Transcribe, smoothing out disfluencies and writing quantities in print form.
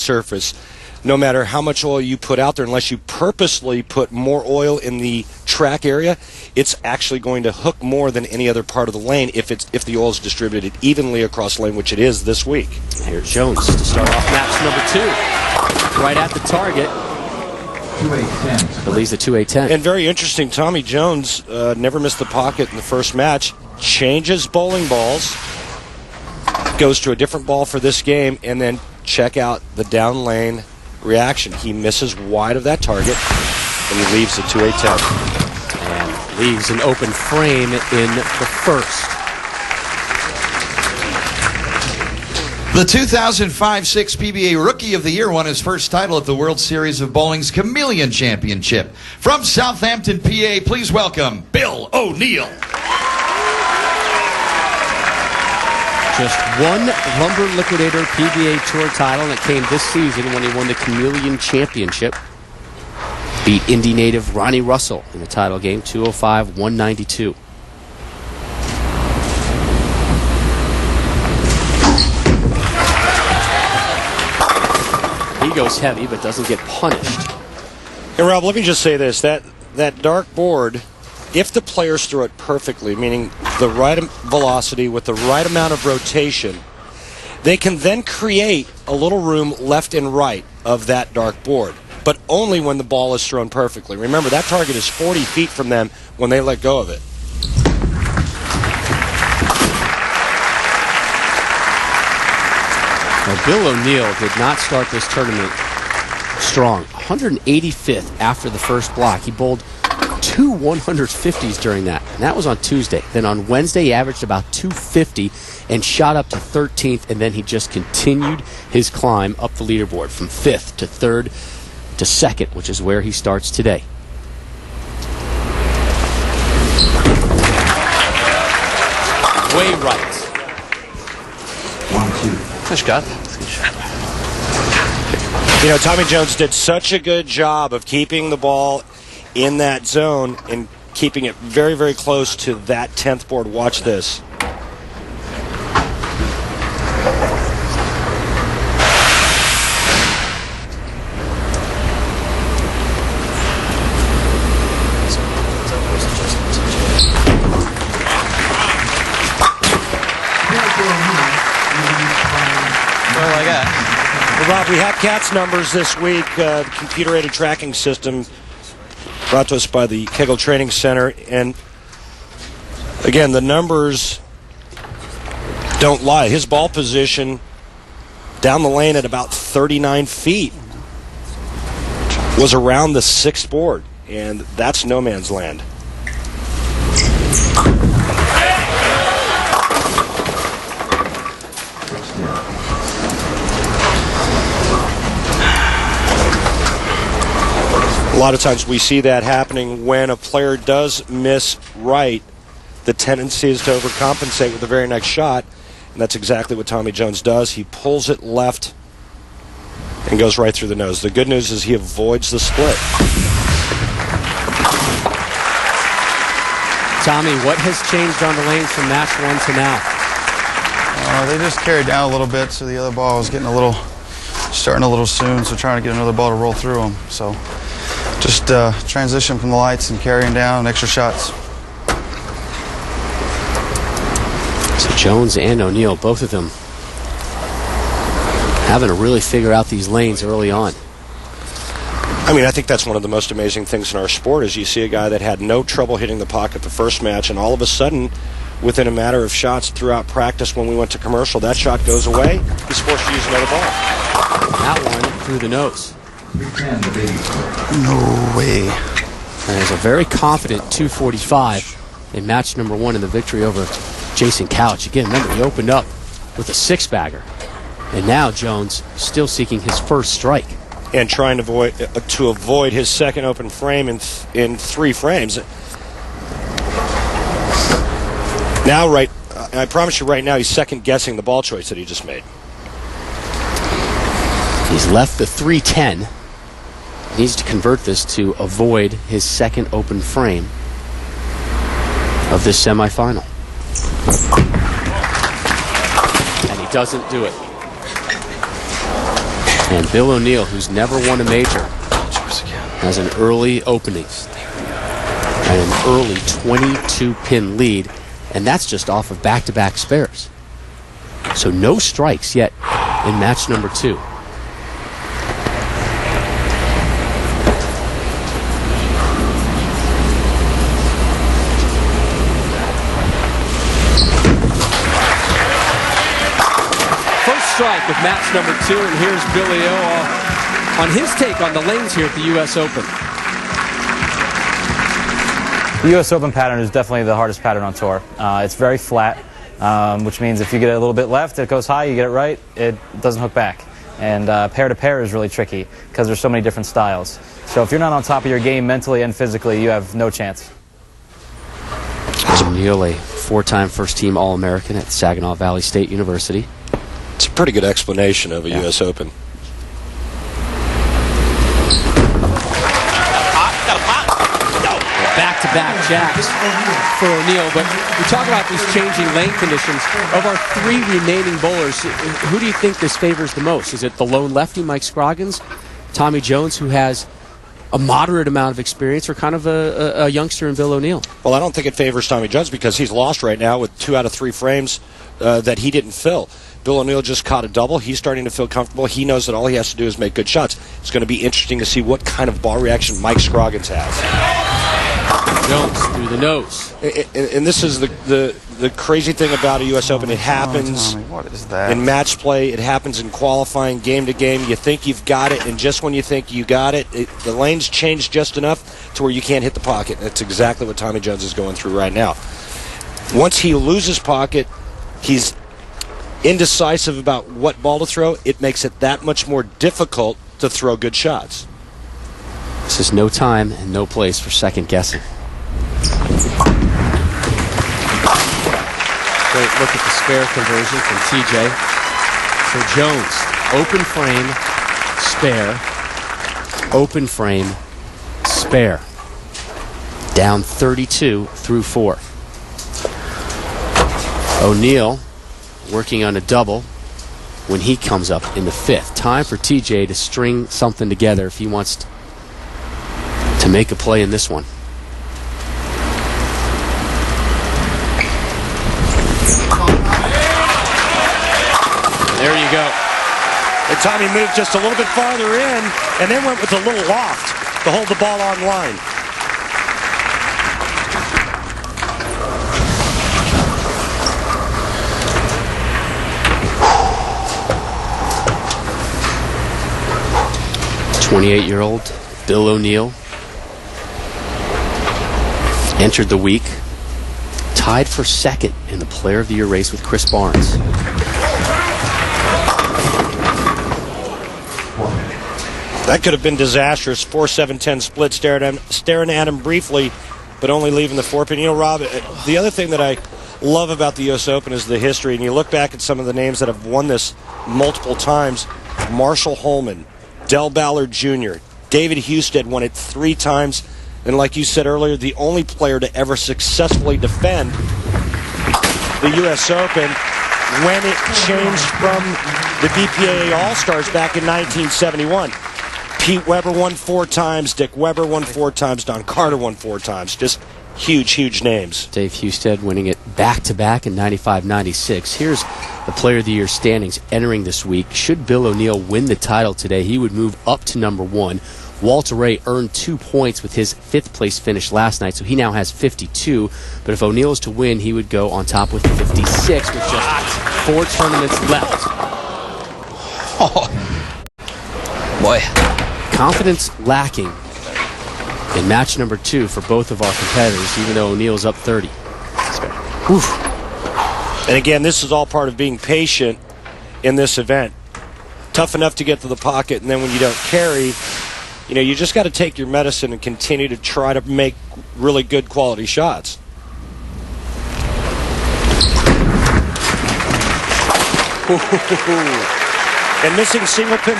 surface, no matter how much oil you put out there, unless you purposely put more oil in the track area, it's actually going to hook more than any other part of the lane if the oil is distributed evenly across the lane, which it is this week. Here's Jones to start off match number 2. Right at the target. 2-8-10. But leads the 2-8-10. And very interesting, Tommy Jones never missed the pocket in the first match, changes bowling balls, goes to a different ball for this game, and then check out the down lane reaction. He misses wide of that target, and he leaves the 2-8-10. And leaves an open frame in the first. The 2005-06 PBA Rookie of the Year won his first title at the World Series of Bowling's Chameleon Championship. From Southampton, PA, please welcome Bill O'Neill. Just one Lumber Liquidator PBA Tour title, and it came this season when he won the Chameleon Championship. Beat Indy native Ronnie Russell in the title game, 205-192. He goes heavy, but doesn't get punished. And Rob, let me just say this: that dark board, if the players throw it perfectly, meaning the right velocity with the right amount of rotation, they can then create a little room left and right of that dark board, but only when the ball is thrown perfectly. Remember, that target is 40 feet from them when they let go of it. Well, Bill O'Neill did not start this tournament strong. 185th after the first block. He bowled 2 150s during that, and that was on Tuesday. Then on Wednesday, he averaged about 250 and shot up to 13th, and then he just continued his climb up the leaderboard from 5th to 3rd to 2nd, which is where he starts today. Way right. 1-2. Good shot. You know, Tommy Jones did such a good job of keeping the ball in that zone and keeping it very, very close to that 10th board. Watch this. Well, Rob, we have Cat's numbers this week, the computer-aided tracking system brought to us by the Kegel Training Center. And, again, the numbers don't lie. His ball position down the lane at about 39 feet was around the 6th board, and that's no man's land. A lot of times we see that happening when a player does miss right. The tendency is to overcompensate with the very next shot, and that's exactly what Tommy Jones does. He pulls it left and goes right through the nose. The good news is he avoids the split. Tommy, what has changed on the lanes from match 1 to now? They just carried down a little bit, so the other ball was starting a little soon, so trying to get another ball to roll through them. So just transition from the lights and carrying down extra shots. So Jones and O'Neill, both of them having to really figure out these lanes early on. I mean, I think that's one of the most amazing things in our sport is you see a guy that had no trouble hitting the pocket the first match, and all of a sudden, within a matter of shots throughout practice when we went to commercial, that shot goes away. He's forced to use another ball. That one through the nose. No way. And there's a very confident 245 in match number 1 in the victory over Jason Couch. Again, remember, he opened up with a 6-bagger. And now Jones still seeking his first strike. And trying to avoid his second open frame in 3 frames. Now, I promise you right now, he's second-guessing the ball choice that he just made. He's left the 310. He needs to convert this to avoid his second open frame of this semifinal. And he doesn't do it. And Bill O'Neill, who's never won a major, has an early opening and an early 22-pin lead, and that's just off of back-to-back spares. So no strikes yet in match number 2. Strike with match number 2, and here's Billy O on his take on the lanes here at the U.S. Open. The U.S. Open pattern is definitely the hardest pattern on tour. It's very flat, which means if you get it a little bit left, it goes high, you get it right, it doesn't hook back. And pair-to-pair is really tricky because there's so many different styles. So if you're not on top of your game mentally and physically, you have no chance. O'Neill, a 4-time first-team All-American at Saginaw Valley State University. It's a pretty good explanation of a U.S. Open. Back-to-back jacks for O'Neill, but we talk about these changing lane conditions. Of our 3 remaining bowlers, who do you think this favors the most? Is it the lone lefty, Mike Scroggins, Tommy Jones, who has a moderate amount of experience, or kind of a youngster in Bill O'Neill? Well, I don't think it favors Tommy Jones because he's lost right now with 2 out of 3 frames that he didn't fill. Bill O'Neill just caught a double. He's starting to feel comfortable. He knows that all he has to do is make good shots. It's going to be interesting to see what kind of ball reaction Mike Scroggins has. Jones through the nose. And this is the crazy thing about a U.S. Open. It happens What is that? in match play. It happens in qualifying, game to game. You think you've got it, and just when you think you got it, the lanes change just enough to where you can't hit the pocket. That's exactly what Tommy Jones is going through right now. Once he loses pocket, he's indecisive about what ball to throw. It makes it that much more difficult to throw good shots. This is no time and no place for second guessing. Great look at the spare conversion from TJ. So Jones, open frame, spare, open frame, spare. Down 32 through 4. O'Neill working on a double when he comes up in the 5th. Time for TJ to string something together if he wants to make a play in this one. There you go. And Tommy moved just a little bit farther in and then went with a little loft to hold the ball on line. .28-year-old Bill O'Neill entered the week tied for second in the Player of the Year race with Chris Barnes. That could have been disastrous. 4-7-10 split, staring at him briefly, but only leaving the 4-pin. You know, Rob, the other thing that I love about the U.S. Open is the history, and you look back at some of the names that have won this multiple times. Marshall Holman, Del Ballard Jr., David Husted won it 3 times, and like you said earlier, the only player to ever successfully defend the U.S. Open when it changed from the BPAA All-Stars back in 1971. Pete Weber won 4 times, Dick Weber won 4 times, Don Carter won 4 times. Just huge, huge names. Dave Husted winning it back-to-back in 95-96. Here's the Player of the Year standings entering this week. Should Bill O'Neill win the title today, he would move up to number 1. Walter Ray earned 2 points with his 5th-place finish last night, so he now has 52. But if O'Neill is to win, he would go on top with 56 with just 4 tournaments left. Oh, boy. Confidence lacking in match number 2 for both of our competitors, even though O'Neill's up 30. Oof. And again, this is all part of being patient in this event. Tough enough to get to the pocket, and then when you don't carry, you know, you just got to take your medicine and continue to try to make really good quality shots. And missing single pin